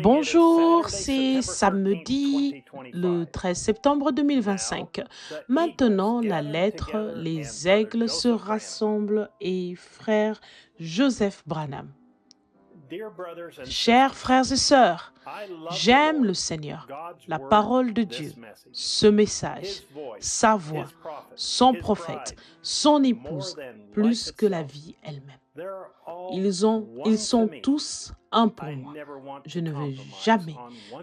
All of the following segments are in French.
Bonjour, c'est samedi le 13 septembre 2025. Maintenant, la lettre, les aigles se rassemblent et frère Joseph Branham. Chers frères et sœurs, j'aime le Seigneur, la parole de Dieu, ce message, sa voix, son prophète, son épouse, plus que la vie elle-même. Ils sont tous un pour moi. Je ne veux jamais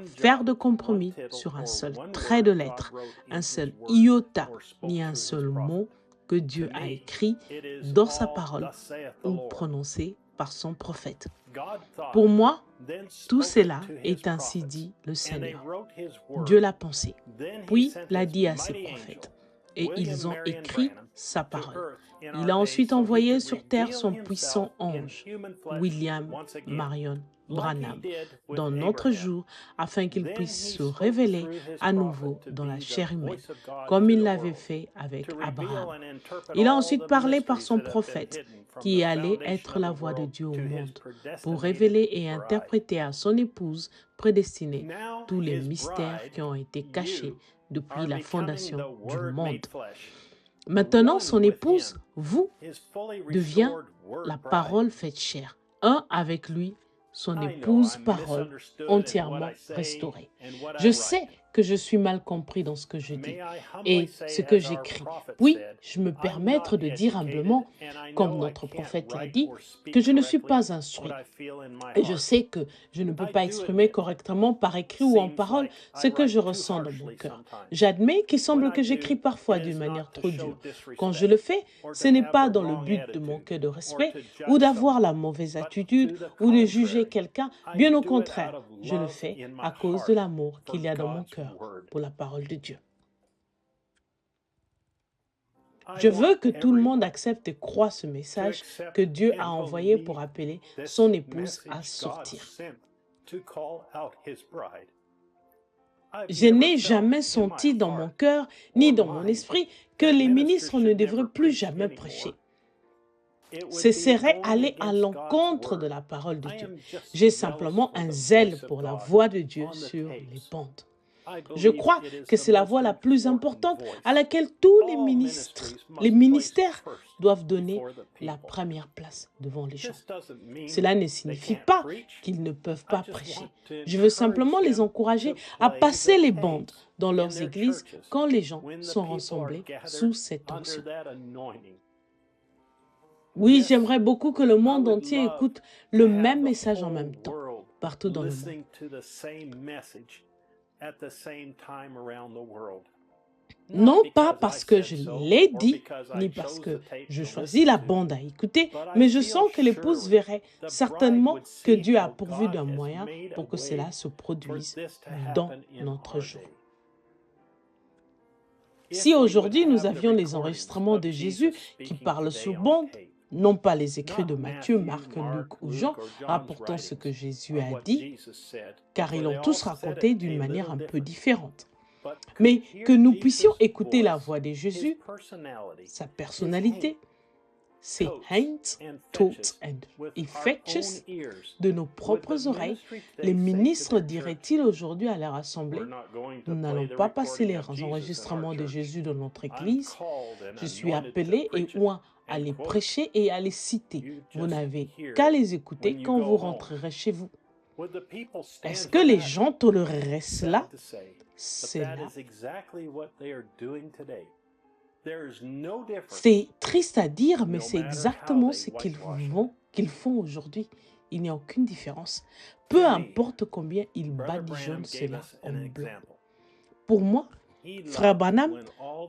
faire de compromis sur un seul trait de lettre, un seul iota, ni un seul mot que Dieu a écrit dans sa parole ou prononcé par son prophète. Pour moi, tout cela est ainsi dit le Seigneur. Dieu l'a pensé, puis l'a dit à ses prophètes, et ils ont écrit sa parole. Il a ensuite envoyé sur terre son puissant ange, William Marion Branham, dans notre jour, afin qu'il puisse se révéler à nouveau dans la chair humaine, comme il l'avait fait avec Abraham. Il a ensuite parlé par son prophète, qui allait être la voix de Dieu au monde, pour révéler et interpréter à son épouse prédestinée tous les mystères qui ont été cachés depuis la fondation du monde. Maintenant, son épouse, vous, devient la parole faite chair, un avec lui, son épouse parole entièrement restaurée. Je sais que je suis mal compris dans ce que je dis et ce que j'écris. Oui, je me permettre de dire humblement, comme notre prophète l'a dit, que je ne suis pas instruit. Et je sais que je ne peux pas exprimer correctement par écrit ou en parole ce que je ressens dans mon cœur. J'admets qu'il semble que j'écris parfois d'une manière trop dure. Quand je le fais, ce n'est pas dans le but de manquer de respect ou d'avoir la mauvaise attitude ou de juger quelqu'un. Bien au contraire, je le fais à cause de l'amour qu'il y a dans mon cœur pour la parole de Dieu. Je veux que tout le monde accepte et croie ce message que Dieu a envoyé pour appeler son épouse à sortir. Je n'ai jamais senti dans mon cœur ni dans mon esprit que les ministres ne devraient plus jamais prêcher. Ce serait aller à l'encontre de la parole de Dieu. J'ai simplement un zèle pour la voix de Dieu sur les bandes. Je crois que c'est la voix la plus importante à laquelle tous les ministères doivent donner la première place devant les gens. Cela ne signifie pas qu'ils ne peuvent pas prêcher. Je veux simplement les encourager à passer les bandes dans leurs églises quand les gens sont rassemblés sous cette onction. Oui, j'aimerais beaucoup que le monde entier écoute le même message en même temps, partout dans le monde. Non pas parce que je l'ai dit, ni parce que je choisis la bande à écouter, mais je sens que l'épouse verrait certainement que Dieu a pourvu d'un moyen pour que cela se produise dans notre jour. Si aujourd'hui nous avions les enregistrements de Jésus qui parlent sous bande, non pas les écrits de Matthieu, Marc, Luc ou Jean, rapportant ce que Jésus a dit, car ils l'ont tous raconté d'une manière un peu différente. Mais que nous puissions écouter la voix de Jésus, sa personnalité, ses hints, thoughts and effects de nos propres oreilles, les ministres diraient-ils aujourd'hui à leur assemblée, nous n'allons pas passer les enregistrements de Jésus dans notre église, je suis appelé et moi à les prêcher et à les citer. Vous n'avez qu'à les écouter quand vous rentrerez chez vous. Est-ce que les gens toléreraient cela? C'est triste à dire, mais c'est exactement ce qu'ils font aujourd'hui. Il n'y a aucune différence. Peu importe combien ils badigeonnent cela en blanc. Pour moi, Frère Branham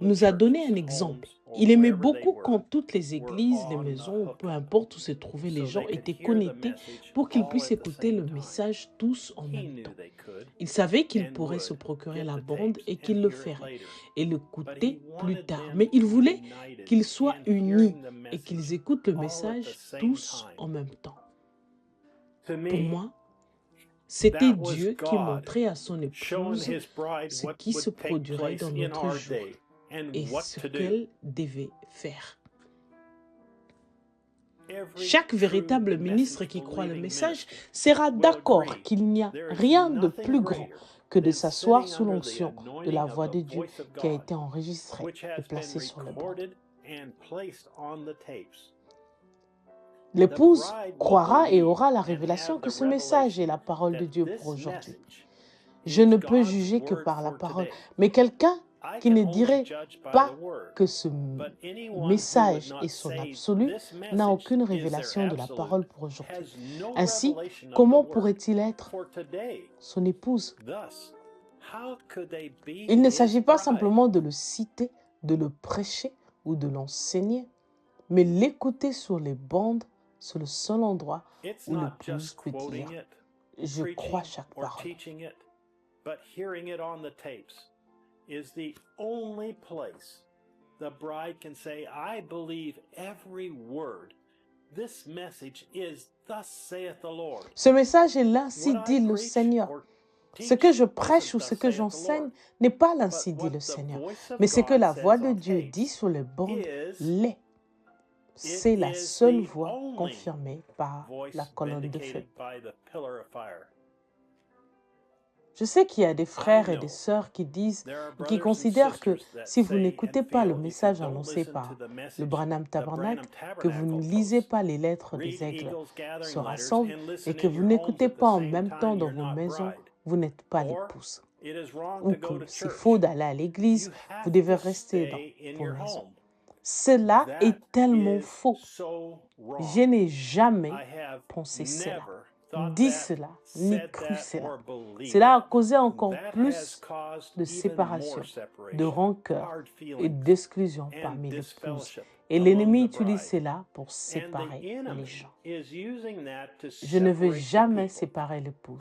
nous a donné un exemple. Il aimait beaucoup quand toutes les églises, les maisons, peu importe où se trouvaient les gens, étaient connectés pour qu'ils puissent écouter le message tous en même temps. Il savait qu'il pourrait se procurer la bande et qu'il le ferait et l'écouter plus tard. Mais il voulait qu'ils soient unis et qu'ils écoutent le message tous en même temps. Pour moi, c'était Dieu qui montrait à son épouse ce qui se produirait dans notre jour et ce qu'elle devait faire. Chaque véritable ministre qui croit le message sera d'accord qu'il n'y a rien de plus grand que de s'asseoir sous l'onction de la voix de Dieu qui a été enregistrée et placée sur le bandes. L'épouse croira et aura la révélation que ce message est la parole de Dieu pour aujourd'hui. Je ne peux juger que par la parole, mais quelqu'un qui ne dirait pas que ce message est son absolu n'a aucune révélation de la parole pour aujourd'hui. Ainsi, comment pourrait-il être son épouse? Il ne s'agit pas simplement de le citer, de le prêcher ou de l'enseigner, mais l'écouter sur les bandes, c'est le seul endroit où l'épouse peut dire « Je crois chaque parole ». But hearing it on the tapes is the only place the bride can say, I believe every word. This message is thus saith the Lord. Ce message est l'ainsi dit le Seigneur. Ce que je prêche ou ce que j'enseigne n'est pas l'ainsi dit le Seigneur, mais ce que la voix de Dieu dit sur les bandes l'est. C'est la seule voix confirmée par la colonne de feu. Je sais qu'il y a des frères et des sœurs qui disent, qui considèrent que si vous n'écoutez pas le message annoncé par le Branham Tabernacle, que vous ne lisez pas les lettres des aigles se rassemblent et que vous n'écoutez pas en même temps dans vos maisons, vous n'êtes pas l'épouse. Ou que c'est faux d'aller à l'église, vous devez rester dans vos maisons. Cela est tellement faux. Je n'ai jamais pensé cela, dit cela, ni cru cela. Cela a causé encore plus de séparation, de rancœur et d'exclusion parmi l'épouse. Et l'ennemi utilise cela pour séparer les gens. Je ne veux jamais séparer l'épouse.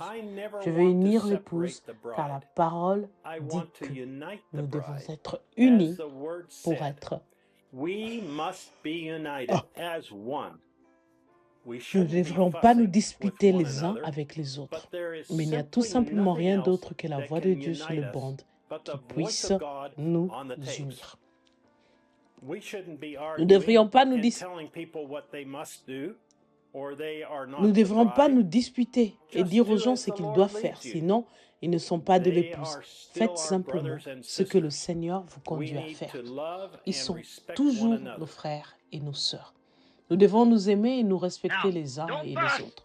Je veux unir l'épouse car la parole dit que nous devons être unis pour être Nous ne devrions pas nous disputer les uns avec les autres, mais il n'y a tout simplement rien d'autre que la voix de Dieu sur les bandes qui puisse nous unir. Nous ne devrions pas nous disputer et dire aux gens ce qu'ils doivent faire, sinon ils ne sont pas de l'épouse. Faites simplement ce que le Seigneur vous conduit à faire. Ils sont toujours nos frères et nos sœurs. Nous devons nous aimer et nous respecter les uns et les autres.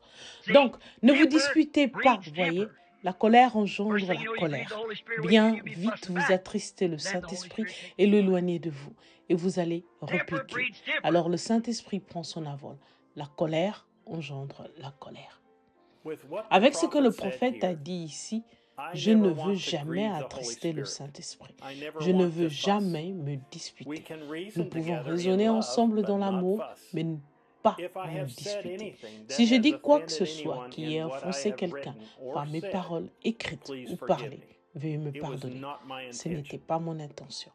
Donc, ne vous disputez pas, voyez. La colère engendre la colère. Bien vite, vous attristez le Saint-Esprit et l'éloignez de vous. Et vous allez répliquer. Alors, le Saint-Esprit prend son envol. La colère engendre la colère. Avec ce que le prophète a dit ici, je ne veux jamais attrister le Saint-Esprit. Je ne veux jamais me disputer. Nous pouvons raisonner ensemble dans l'amour, mais pas nous disputer. Si je dis quoi que ce soit qui ait offensé quelqu'un par mes paroles écrites ou parlées, veuillez me pardonner. Ce n'était pas mon intention.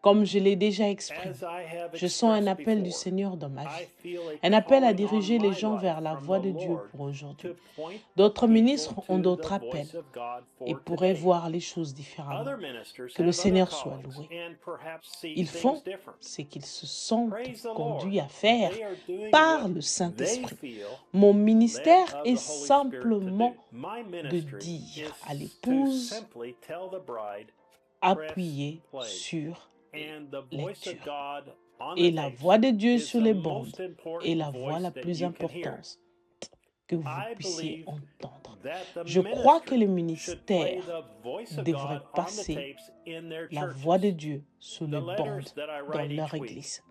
Comme je l'ai déjà exprimé, je sens un appel du Seigneur dans ma vie, un appel à diriger les gens vers la voix de Dieu pour aujourd'hui. D'autres ministres ont d'autres appels et pourraient voir les choses différemment. Que le Seigneur soit loué. Ils font ce qu'ils se sentent conduits à faire par le Saint-Esprit. Mon ministère est simplement de dire à l'épouse, appuyez sur lecture. Et la voix de Dieu sur les bandes est la voix la plus importante que vous puissiez entendre. Je crois que le ministère devrait passer la voix de Dieu sur les bandes dans leur église.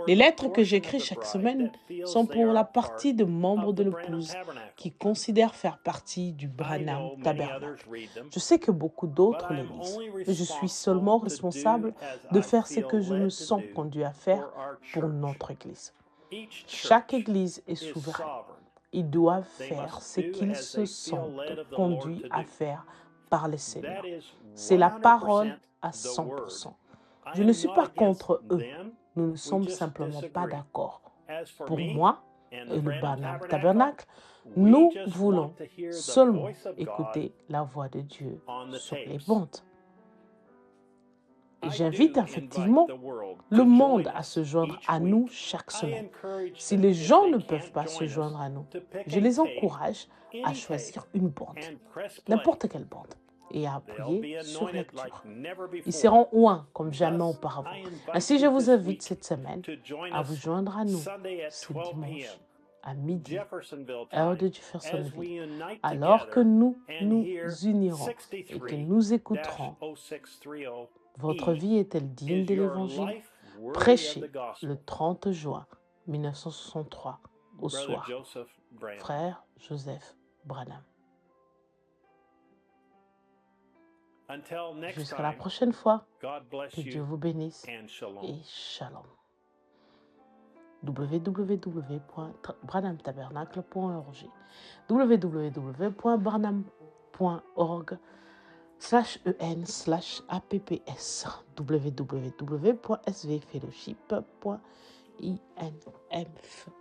Les lettres que j'écris chaque semaine sont pour la partie de membres de l'épouse qui considèrent faire partie du Branham Tabernacle. Je sais que beaucoup d'autres les lisent, mais je suis seulement responsable de faire ce que je me sens conduit à faire pour notre église. Chaque église est souveraine. Ils doivent faire ce qu'ils se sentent conduits à faire par le Seigneur. C'est la parole à 100%. Je ne suis pas contre eux. Nous ne sommes simplement pas d'accord. Pour moi et le Branham Tabernacle, nous voulons seulement écouter la voix de Dieu sur les bandes. Et J'invite effectivement le monde à se joindre à nous chaque semaine. Si les gens ne peuvent pas se joindre à nous, je les encourage à choisir une bande, n'importe quelle bande, et à appuyer sur lecture. Ils seront oints comme jamais auparavant. Ainsi, je vous invite cette semaine à vous joindre à nous ce dimanche à midi, heure de Jeffersonville, alors que nous nous unirons et que nous écouterons. Votre vie est-elle digne de l'Évangile? Prêché le 30 juin 1963 au soir. Frère Joseph Branham. Jusqu'à la prochaine fois, que Dieu vous bénisse et shalom. www.branhamtabernacle.org www.branham.org/en/apps www.svfellowship.info